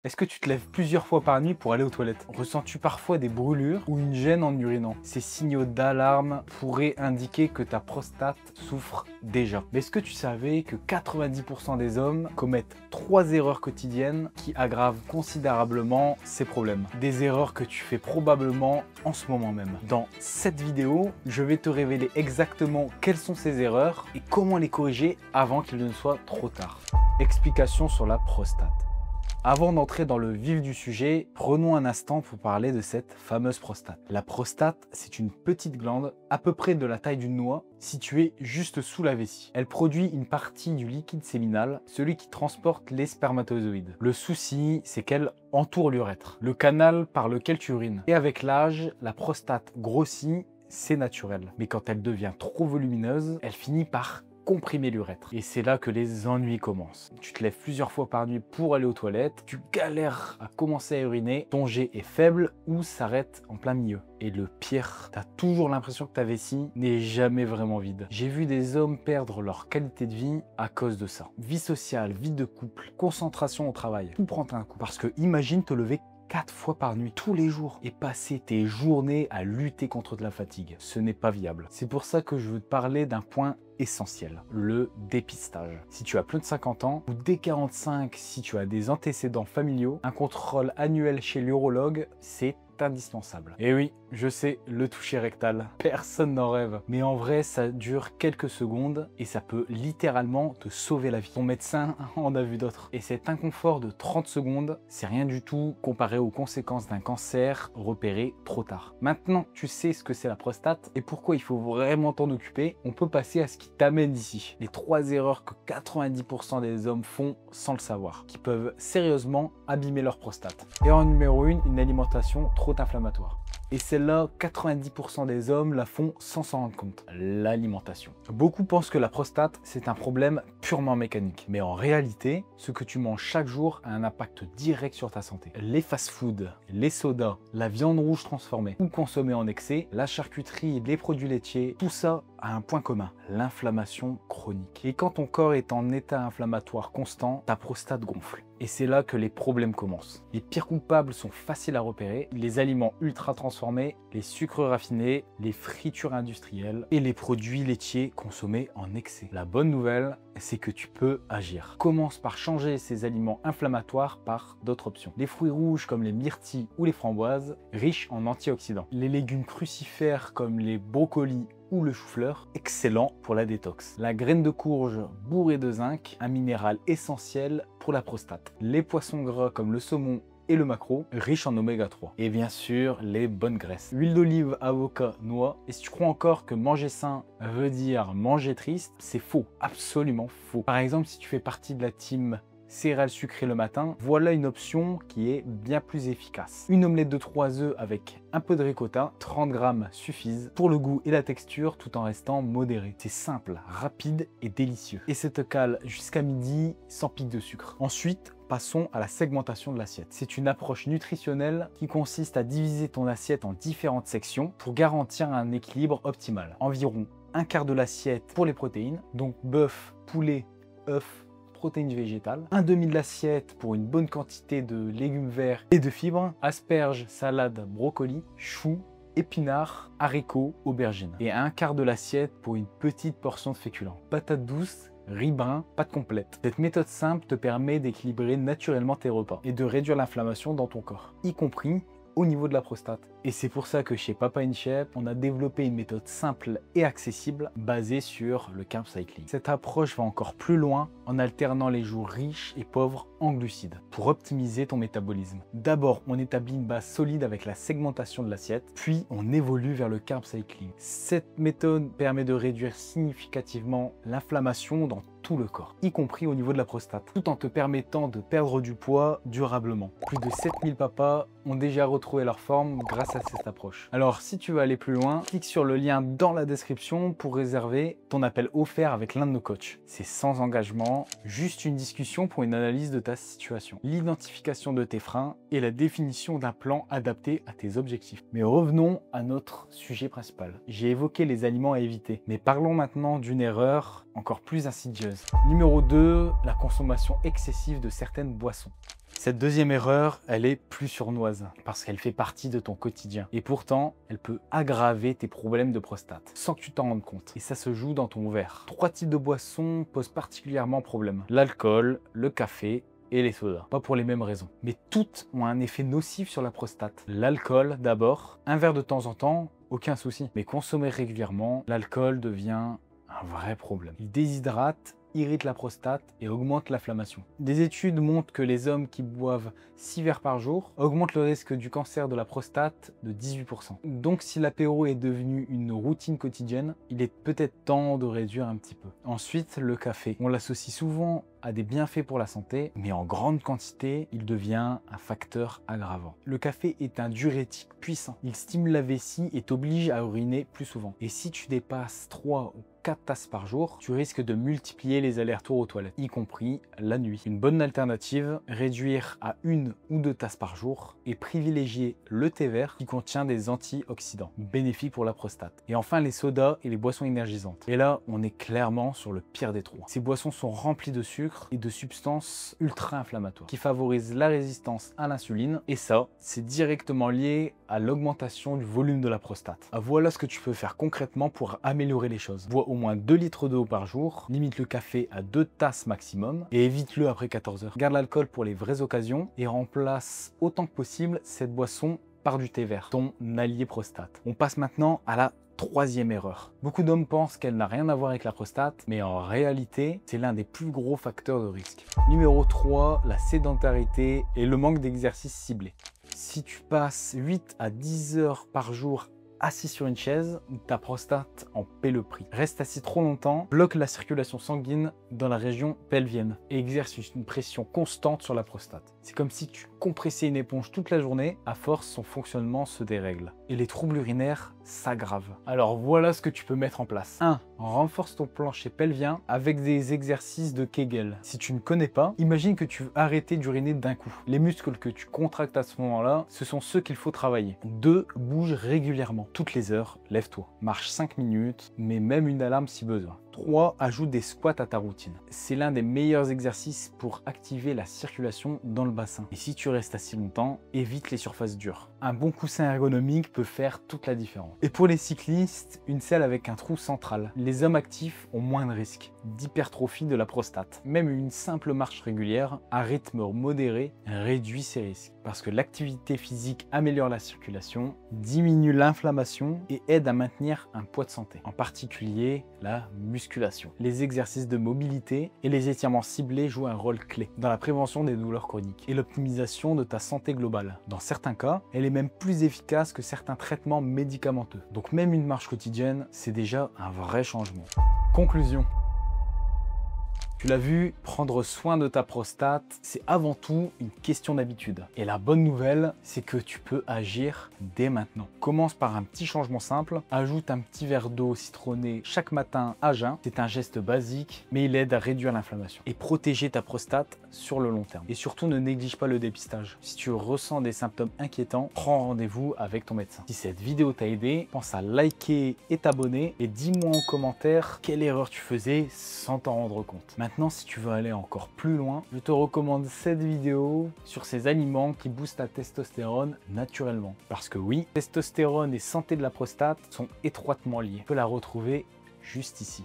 Est-ce que tu te lèves plusieurs fois par nuit pour aller aux toilettes? Ressens-tu parfois des brûlures ou une gêne en urinant? Ces signaux d'alarme pourraient indiquer que ta prostate souffre déjà. Mais est-ce que tu savais que 90% des hommes commettent 3 erreurs quotidiennes qui aggravent considérablement ces problèmes? Des erreurs que tu fais probablement en ce moment même. Dans cette vidéo, je vais te révéler exactement quelles sont ces erreurs et comment les corriger avant qu'il ne soit trop tard. Explication sur la prostate. Avant d'entrer dans le vif du sujet, prenons un instant pour parler de cette fameuse prostate. La prostate, c'est une petite glande à peu près de la taille d'une noix, située juste sous la vessie. Elle produit une partie du liquide séminal, celui qui transporte les spermatozoïdes. Le souci, c'est qu'elle entoure l'urètre, le canal par lequel tu urines. Et avec l'âge, la prostate grossit, c'est naturel. Mais quand elle devient trop volumineuse, elle finit par comprimer l'urètre. Et c'est là que les ennuis commencent. Tu te lèves plusieurs fois par nuit pour aller aux toilettes, tu galères à commencer à uriner, ton jet est faible ou s'arrête en plein milieu. Et le pire, t'as toujours l'impression que ta vessie n'est jamais vraiment vide. J'ai vu des hommes perdre leur qualité de vie à cause de ça. Vie sociale, vie de couple, concentration au travail, tout prend un coup. Parce que imagine te lever 4 fois par nuit, tous les jours, et passer tes journées à lutter contre de la fatigue. Ce n'est pas viable. C'est pour ça que je veux te parler d'un point essentiel, le dépistage. Si tu as plus de 50 ans, ou dès 45 si tu as des antécédents familiaux, un contrôle annuel chez l'urologue, c'est indispensable. Et oui, je sais, le toucher rectal, personne n'en rêve. Mais en vrai, ça dure quelques secondes et ça peut littéralement te sauver la vie. Ton médecin en a vu d'autres. Et cet inconfort de 30 secondes, c'est rien du tout comparé aux conséquences d'un cancer repéré trop tard. Maintenant, tu sais ce que c'est la prostate et pourquoi il faut vraiment t'en occuper, on peut passer à ce qui t'amène ici. Les 3 erreurs que 90% des hommes font sans le savoir, qui peuvent sérieusement abîmer leur prostate. Et en numéro 1, une alimentation trop inflammatoire. Et celle-là, 90% des hommes la font sans s'en rendre compte. L'alimentation. Beaucoup pensent que la prostate, c'est un problème purement mécanique. Mais en réalité, ce que tu manges chaque jour a un impact direct sur ta santé. Les fast-foods, les sodas, la viande rouge transformée ou consommée en excès, la charcuterie, les produits laitiers, tout ça a un point commun, l'inflammation chronique. Et quand ton corps est en état inflammatoire constant, ta prostate gonfle. Et c'est là que les problèmes commencent. Les pires coupables sont faciles à repérer, les aliments ultra transformés, les sucres raffinés, les fritures industrielles et les produits laitiers consommés en excès. La bonne nouvelle, c'est que tu peux agir. Commence par changer ces aliments inflammatoires par d'autres options. Les fruits rouges comme les myrtilles ou les framboises, riches en antioxydants. Les légumes crucifères comme les brocolis ou le chou-fleur, excellent pour la détox. La graine de courge bourrée de zinc, un minéral essentiel pour la prostate. Les poissons gras comme le saumon et le maquereau, riches en oméga 3. Et bien sûr, les bonnes graisses. Huile d'olive, avocat, noix. Et si tu crois encore que manger sain veut dire manger triste, c'est faux, absolument faux. Par exemple, si tu fais partie de la team céréales sucrées le matin, voilà une option qui est bien plus efficace. Une omelette de 3 œufs avec un peu de ricotta, 30 grammes suffisent pour le goût et la texture tout en restant modéré. C'est simple, rapide et délicieux. Et ça te cale jusqu'à midi sans pic de sucre. Ensuite, passons à la segmentation de l'assiette. C'est une approche nutritionnelle qui consiste à diviser ton assiette en différentes sections pour garantir un équilibre optimal. Environ un quart de l'assiette pour les protéines, donc bœuf, poulet, œufs, protéines végétales, un demi de l'assiette pour une bonne quantité de légumes verts et de fibres, asperges, salades, brocolis, choux, épinards, haricots, aubergines. Et un quart de l'assiette pour une petite portion de féculents. Patates douces, riz brun, pâte complète. Cette méthode simple te permet d'équilibrer naturellement tes repas et de réduire l'inflammation dans ton corps, y compris au niveau de la prostate. Et c'est pour ça que chez Papa In Shape, on a développé une méthode simple et accessible basée sur le carb cycling. Cette approche va encore plus loin en alternant les jours riches et pauvres en glucides pour optimiser ton métabolisme. D'abord, on établit une base solide avec la segmentation de l'assiette, puis on évolue vers le carb cycling. Cette méthode permet de réduire significativement l'inflammation dans tout le corps, y compris au niveau de la prostate, tout en te permettant de perdre du poids durablement. Plus de 7000 papas ont déjà retrouvé leur forme grâce à cette approche. Alors si tu veux aller plus loin, clique sur le lien dans la description pour réserver ton appel offert avec l'un de nos coachs. C'est sans engagement, juste une discussion pour une analyse de ta situation, l'identification de tes freins et la définition d'un plan adapté à tes objectifs. Mais revenons à notre sujet principal. J'ai évoqué les aliments à éviter, mais parlons maintenant d'une erreur encore plus insidieuse. Numéro 2, la consommation excessive de certaines boissons. Cette deuxième erreur, elle est plus sournoise parce qu'elle fait partie de ton quotidien. Et pourtant, elle peut aggraver tes problèmes de prostate sans que tu t'en rendes compte. Et ça se joue dans ton verre. 3 types de boissons posent particulièrement problème. L'alcool, le café et les sodas. Pas pour les mêmes raisons. Mais toutes ont un effet nocif sur la prostate. L'alcool d'abord, un verre de temps en temps, aucun souci. Mais consommer régulièrement, l'alcool devient un vrai problème. Il déshydrate, irrite la prostate et augmente l'inflammation. Des études montrent que les hommes qui boivent 6 verres par jour augmentent le risque du cancer de la prostate de 18%. Donc si l'apéro est devenu une routine quotidienne, il est peut-être temps de réduire un petit peu. Ensuite, le café. On l'associe souvent à des bienfaits pour la santé, mais en grande quantité, il devient un facteur aggravant. Le café est un diurétique puissant. Il stimule la vessie et t'oblige à uriner plus souvent. Et si tu dépasses 3 ou 4 tasses par jour, tu risques de multiplier les allers-retours aux toilettes, y compris la nuit. Une bonne alternative, réduire à 1 ou 2 tasses par jour et privilégier le thé vert qui contient des antioxydants, bénéfiques pour la prostate. Et enfin, les sodas et les boissons énergisantes. Et là, on est clairement sur le pire des trois. Ces boissons sont remplies de sucre et de substances ultra-inflammatoires qui favorisent la résistance à l'insuline. Et ça, c'est directement lié à l'augmentation du volume de la prostate. Voilà ce que tu peux faire concrètement pour améliorer les choses. Bois au moins 2 litres d'eau par jour, limite le café à 2 tasses maximum et évite-le après 14 heures. Garde l'alcool pour les vraies occasions et remplace autant que possible cette boisson par du thé vert, ton allié prostate. On passe maintenant à la troisième erreur. Beaucoup d'hommes pensent qu'elle n'a rien à voir avec la prostate, mais en réalité, c'est l'un des plus gros facteurs de risque. Numéro 3, la sédentarité et le manque d'exercice ciblé. Si tu passes 8 à 10 heures par jour assis sur une chaise, ta prostate en paie le prix. Reste assis trop longtemps, bloque la circulation sanguine dans la région pelvienne et exerce une pression constante sur la prostate. C'est comme si tu compressais une éponge toute la journée, à force son fonctionnement se dérègle. Et les troubles urinaires s'aggravent. Alors voilà ce que tu peux mettre en place. 1. Renforce ton plancher pelvien avec des exercices de Kegel. Si tu ne connais pas, imagine que tu veux arrêter d'uriner d'un coup. Les muscles que tu contractes à ce moment-là, ce sont ceux qu'il faut travailler. 2. Bouge régulièrement. Toutes les heures, lève-toi. Marche 5 minutes, mais même une alarme si besoin. 3. Ajoute des squats à ta routine. C'est l'un des meilleurs exercices pour activer la circulation dans le bassin. Et si tu restes assis longtemps, évite les surfaces dures. Un bon coussin ergonomique peut faire toute la différence. Et pour les cyclistes, une selle avec un trou central. Les hommes actifs ont moins de risques d'hypertrophie de la prostate. Même une simple marche régulière à rythme modéré réduit ces risques. Parce que l'activité physique améliore la circulation, diminue l'inflammation et aide à maintenir un poids de santé. En particulier, la musculation. Les exercices de mobilité et les étirements ciblés jouent un rôle clé dans la prévention des douleurs chroniques et l'optimisation de ta santé globale. Dans certains cas, elle est même plus efficace que certains traitements médicamenteux. Donc même une marche quotidienne, c'est déjà un vrai changement. Conclusion. Tu l'as vu, prendre soin de ta prostate, c'est avant tout une question d'habitude. Et la bonne nouvelle, c'est que tu peux agir dès maintenant. Commence par un petit changement simple. Ajoute un petit verre d'eau citronnée chaque matin à jeun. C'est un geste basique, mais il aide à réduire l'inflammation et protéger ta prostate sur le long terme. Et surtout, ne néglige pas le dépistage. Si tu ressens des symptômes inquiétants, prends rendez-vous avec ton médecin. Si cette vidéo t'a aidé, pense à liker et t'abonner et dis-moi en commentaire quelle erreur tu faisais sans t'en rendre compte. Maintenant, si tu veux aller encore plus loin, je te recommande cette vidéo sur ces aliments qui boostent ta testostérone naturellement. Parce que oui, testostérone et santé de la prostate sont étroitement liés. Tu peux la retrouver juste ici.